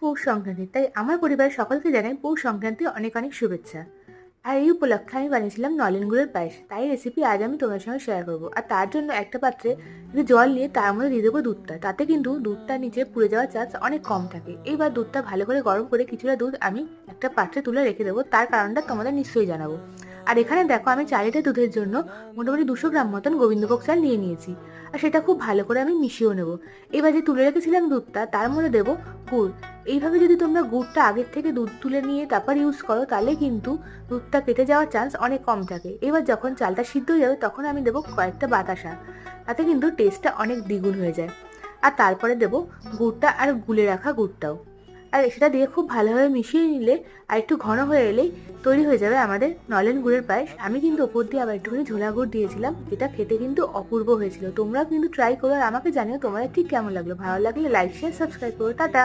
পৌষ সংক্রান্তি, তাই আমার পরিবারের সকলকে জানাই পৌষ সংক্রান্তি অনেক অনেক শুভেচ্ছা। আর এই উপলক্ষে আমি বানিয়েছিলাম নলেন গুড়ের পায়েস, তাই রেসিপি আজ আমি তোমার সঙ্গে শেয়ার করবো। আর তার জন্য একটা পাত্রে একটু জল নিয়ে তার মধ্যে দিয়ে দেবো দুধটা, তাতে কিন্তু দুধটা নিচে পুড়ে যাওয়ার চান্স অনেক কম থাকে। এইবার দুধটা ভালো করে গরম করে কিছুটা দুধ আমি একটা পাত্রে তুলে রেখে দেবো, তার কারণটা তোমাদের নিশ্চয়ই জানাবো। আর এখানে দেখো আমি 4 লিটার দুধের জন্য মোটামুটি 200 গ্রাম মতন গোবিন্দভোগ চাল নিয়ে নিয়েছি। আর সেটা খুব ভালো করে আমি মিশিয়েও নেবো। এবার যে তুলে রেখেছিলাম দুধটা তার মধ্যে দেবো গুড়। এইভাবে যদি তোমরা গুড়টা আগের থেকে দুধ তুলে নিয়ে তারপর ইউজ করো, তাহলে কিন্তু দুধটা কেটে যাওয়ার চান্স অনেক কম থাকে। এবার যখন চালটা সিদ্ধ হয়ে যাবে তখন আমি দেবো কয়েকটা বাতাসা, তাতে কিন্তু টেস্টটা অনেক দ্বিগুণ হয়ে যায়। আর তারপরে দেবো গুড়টা আর গুলে রাখা গুড়টাও। আর সেটা দিয়ে খুব ভালোভাবে মিশিয়ে নিলে আর একটু ঘন হয়ে এলেই তৈরি হয়ে যাবে আমাদের নলেন গুড়ের পায়েস। আমি কিন্তু ওপর দিয়ে আবার একটুখানি ঝোলা গুড় দিয়েছিলাম, যেটা খেতে কিন্তু অপূর্ব হয়েছিল। তোমরাও কিন্তু ট্রাই করো আর আমাকে জানিও তোমাদের ঠিক কেমন লাগলো। ভালো লাগলে লাইক শেয়ার সাবস্ক্রাইব করো। টাটা।